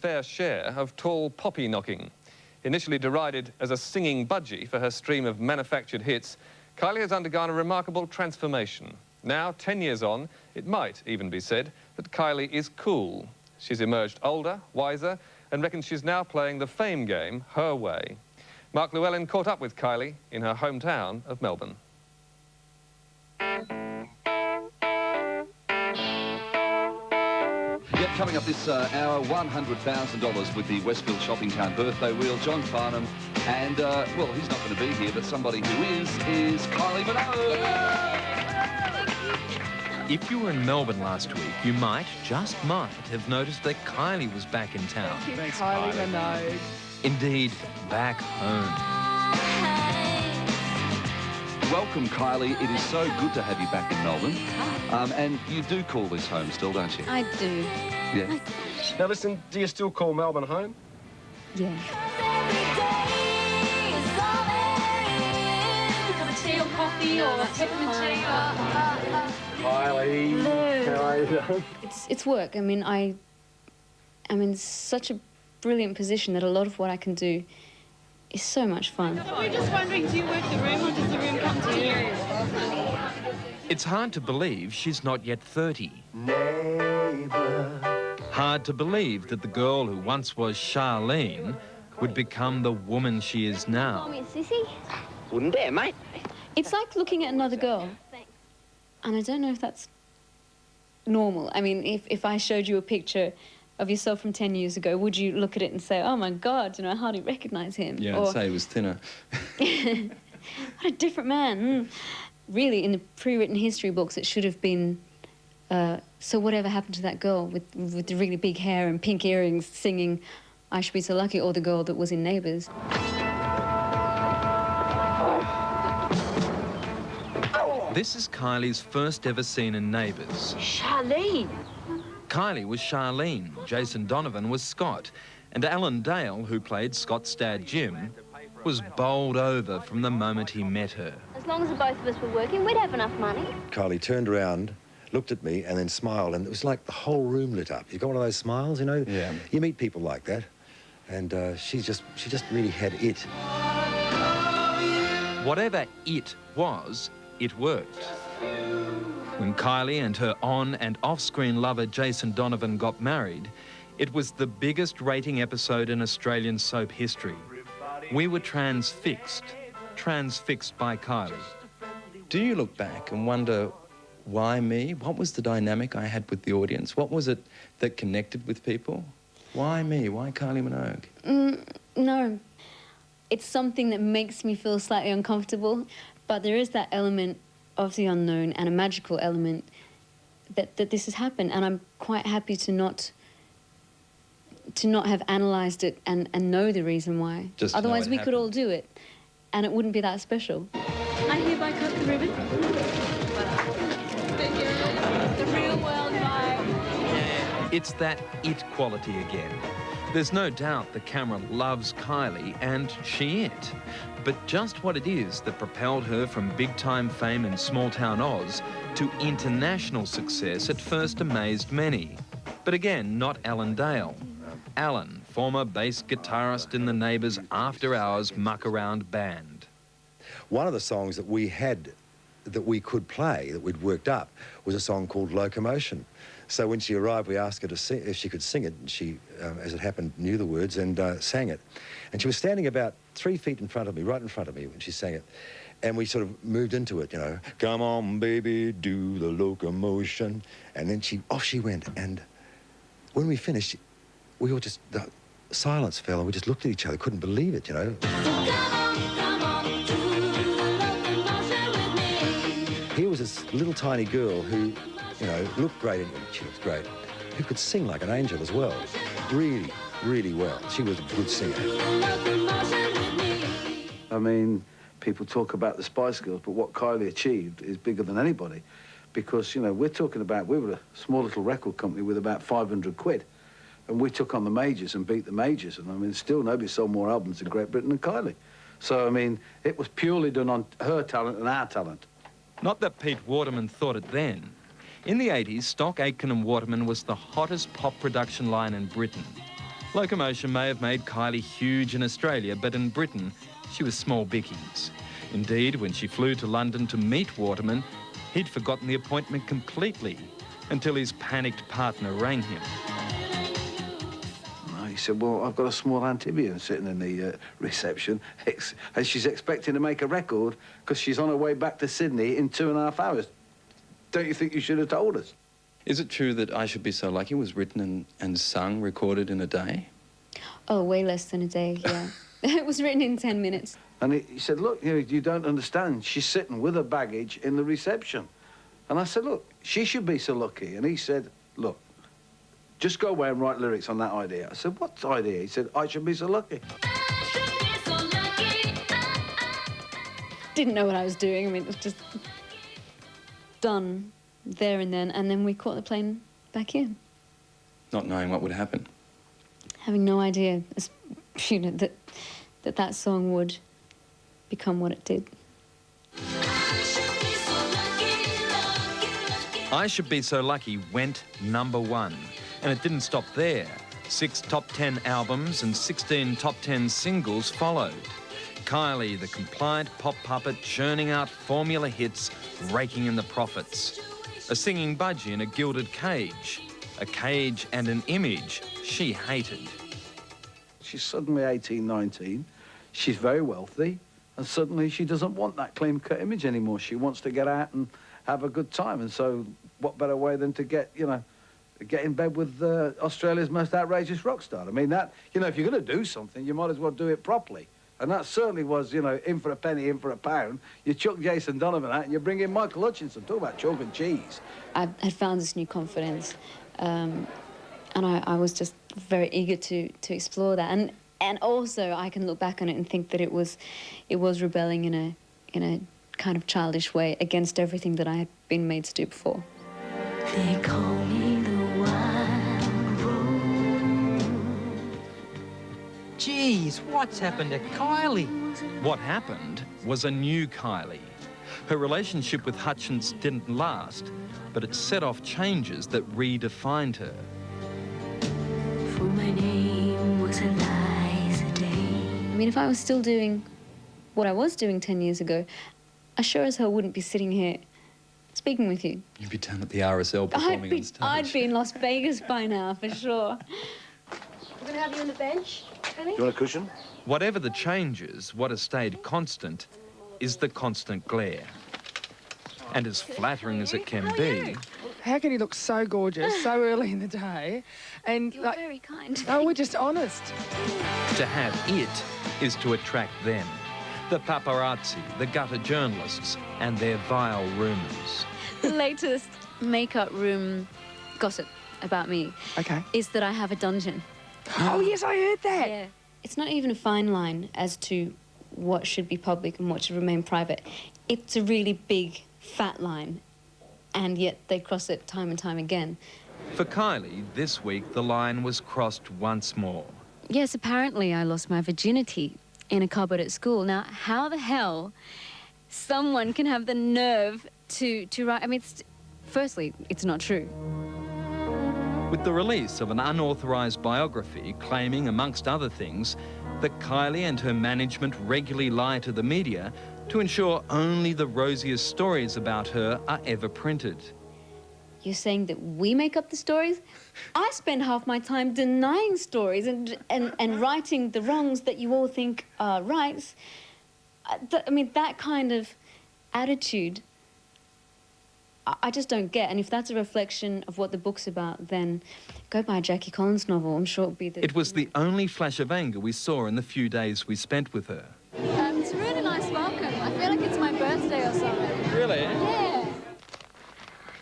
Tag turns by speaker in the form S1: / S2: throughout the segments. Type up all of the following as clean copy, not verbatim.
S1: fair share of tall poppy knocking. Initially derided as a singing budgie for her stream of manufactured hits, Kylie has undergone a remarkable transformation. Now, 10 years on, it might even be said that Kylie is cool. She's emerged older, wiser, and reckons she's now playing the fame game her way. Mark Llewellyn caught up with Kylie in her hometown of Melbourne.
S2: Yep, coming up this hour, $100,000 with the Westfield Shopping Town birthday wheel, John Farnham, and, well, he's not going to be here, but somebody who is Kylie Minogue!
S3: If you were in Melbourne last week, you might, just might, have noticed that Kylie was back in town.
S4: Thank you, thanks, Kylie Minogue.
S3: Indeed, back home.
S2: Welcome, Kylie. It is so good to have you back in Melbourne. And you do call this home still, don't you?
S5: I do.
S2: Yeah.
S6: Now, listen, do you still call Melbourne home?
S5: Yeah.
S7: Tea or coffee or peppermint tea
S6: Kylie, how are you?
S5: It's work. I mean, I'm in such a brilliant position that a lot of what I can do is so much fun.
S7: We're just wondering, do you work the room or does the room come to you?
S3: It's hard to believe she's not yet 30.
S6: Neighbor.
S3: Hard to believe that the girl who once was Charlene would become the woman she is now.
S5: Call me a sissy.
S6: Wouldn't dare, mate.
S5: It's like looking at another girl. And I don't know if that's normal. I mean, if I showed you a picture of yourself from 10 years ago, would you look at it and say, oh, my God, you know, I hardly recognise him?
S8: Yeah,
S5: or,
S8: I'd say he was thinner.
S5: what a different man. Really, in the pre-written history books, it should have been, so whatever happened to that girl with the really big hair and pink earrings singing I Should Be So Lucky, or the girl that was in Neighbours.
S3: This is Kylie's first ever scene in Neighbours.
S7: Charlene!
S3: Kylie was Charlene, Jason Donovan was Scott, and Alan Dale, who played Scott's dad Jim, was bowled over from the moment he met her.
S9: As long as the both of us were working, we'd have enough money.
S10: Kylie turned around, looked at me, and then smiled, and it was like the whole room lit up. You got one of those smiles, you know?
S8: Yeah.
S10: You meet people like that, and she just really had it.
S3: Whatever it was, it worked. When Kylie and her on- and off-screen lover Jason Donovan got married, it was the biggest rating episode in Australian soap history. We were transfixed by Kylie.
S8: Do you look back and wonder, why me? What was the dynamic I had with the audience? What was it that connected with people? Why me? Why Kylie Minogue?
S5: No. It's something that makes me feel slightly uncomfortable, but there is that element of the unknown and a magical element that this has happened, and I'm quite happy to not have analysed it and know the reason why.
S8: Just
S5: otherwise we
S8: happened.
S5: could all do it and it wouldn't be that special.
S7: I hereby cut the ribbon. The real world vibe.
S3: It's that it quality again. There's no doubt the camera loves Kylie, and she it. But just what it is that propelled her from big-time fame in small-town Oz to international success at first amazed many. But again, not Alan Dale. Alan, former bass guitarist in the Neighbours After Hours muck-around band.
S10: One of the songs that we had, that we could play, that we'd worked up, was a song called Locomotion. So when she arrived, we asked her to sing, if she could sing it, and she, as it happened, knew the words and sang it. And she was standing about 3 feet in front of me, right in front of me, when she sang it. And we sort of moved into it, you know. Come on, baby, do the locomotion. And then off she went. And when we finished, we all just, the silence fell, and we just looked at each other, couldn't believe it, you know. Here was this little tiny girl who, you know, looked great, and she looked great, who could sing like an angel as well. Really, really well. She was a good singer.
S11: I mean, people talk about the Spice Girls, but what Kylie achieved is bigger than anybody. Because, you know, we're talking about, we were a small little record company with about 500 quid. And we took on the majors and beat the majors. And, I mean, still nobody sold more albums in Great Britain than Kylie. So, I mean, it was purely done on her talent and our talent.
S3: Not that Pete Waterman thought it then. In the 80s, Stock Aitken and Waterman was the hottest pop production line in Britain. Locomotion may have made Kylie huge in Australia, but in Britain, she was small bickies. Indeed, when she flew to London to meet Waterman, he'd forgotten the appointment completely until his panicked partner rang him.
S11: He said, well, I've got a small amphibian sitting in the reception, and she's expecting to make a record because she's on her way back to Sydney in 2.5 hours. Don't you think you should have told us?
S8: Is it true that I Should Be So Lucky was written and sung, recorded in a day?
S5: Oh, way less than a day, yeah. It was written in 10 minutes.
S11: And he said, look, you don't understand. She's sitting with her baggage in the reception. And I said, look, she should be so lucky. And he said, look, just go away and write lyrics on that idea. I said, what idea? He said, I should be so lucky.
S5: Didn't know what I was doing. I mean, it was just done there and then we caught the plane back here.
S8: Not knowing what would happen.
S5: Having no idea, you know, that song would become what it did.
S3: I Should Be So Lucky went #1. And it didn't stop there. 6 top 10 albums and 16 top 10 singles followed. Kylie, the compliant pop puppet, churning out formula hits, raking in the profits. A singing budgie in a gilded cage. A cage and an image she hated.
S11: She's suddenly 18, 19. She's very wealthy. And suddenly she doesn't want that clean-cut image anymore. She wants to get out and have a good time. And so what better way than to get in bed with Australia's most outrageous rock star? I mean, that, if you're going to do something, you might as well do it properly. And that certainly was, in for a penny, in for a pound. You chuck Jason Donovan out and you bring in Michael Hutchinson. Talk about chalk and cheese.
S5: I had found this new confidence, and I was just very eager to explore that. And also, I can look back on it and think that it was rebelling in a kind of childish way against everything that I had been made to do before.
S7: They call me the wild rose.
S4: Geez, what's happened to Kylie?
S3: What happened was a new Kylie. Her relationship with Hutchins didn't last, but it set off changes that redefined her.
S7: For my name was Eliza Day.
S5: I mean, if I was still doing what I was doing 10 years ago, I sure as hell wouldn't be sitting here speaking with you.
S8: You'd be down at the RSL performing on stage.
S5: I'd be in Las Vegas by now, for sure.
S9: We're going to have you on the bench, Penny?
S11: Do you want a cushion?
S3: Whatever the changes, what has stayed constant is the constant glare. And as flattering as it can be,
S12: How can he look so gorgeous so early in the day? And
S5: You're very kind.
S12: oh, we're just honest.
S3: to have it is to attract them. The paparazzi, the gutter journalists, and their vile rumours.
S5: The latest makeup room gossip about me is that I have a dungeon.
S12: Oh, yes, I heard that.
S5: Yeah. It's not even a fine line as to what should be public and what should remain private. It's a really big, fat line, and yet they cross it time and time again.
S3: For Kylie, this week the line was crossed once more.
S5: Yes, apparently I lost my virginity in a cupboard at school. Now, how the hell someone can have the nerve to write... I mean, firstly, it's not true.
S3: With the release of an unauthorised biography claiming, amongst other things, that Kylie and her management regularly lie to the media to ensure only the rosiest stories about her are ever printed.
S5: You're saying that we make up the stories? I spend half my time denying stories and righting the wrongs that you all think are rights. I mean, that kind of attitude, I just don't get. And if that's a reflection of what the book's about, then go buy a Jackie Collins novel. I'm sure it'll be the...
S3: It was the only flash of anger we saw in the few days we spent with her.
S5: It's a really nice welcome. I feel like it's my birthday or something.
S3: Really?
S5: Yeah.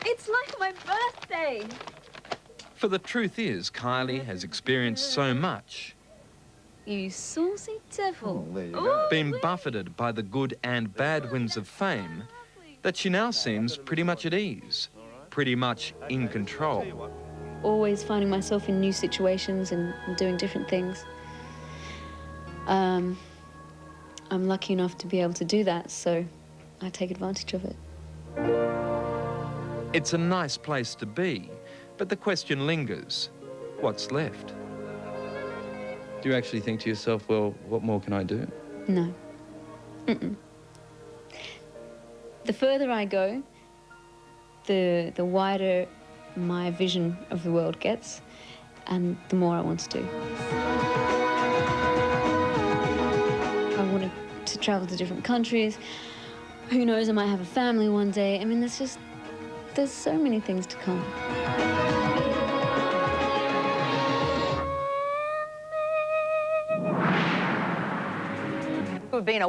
S5: It's like my birthday.
S3: For the truth is, Kylie has experienced so much,
S5: You saucy devil.
S11: Oh, there you go.
S3: been buffeted by the good and bad winds of fame, that she now seems pretty much at ease, pretty much in control.
S5: Always finding myself in new situations and doing different things. I'm lucky enough to be able to do that, so I take advantage of it.
S3: It's a nice place to be, but the question lingers, what's left?
S8: Do you actually think to yourself, well, what more can I do?
S5: No. Mm-mm. The further I go, the wider my vision of the world gets, and the more I want to do. I wanted to travel to different countries. Who knows, I might have a family one day. I mean, there's so many things to come.
S13: Being a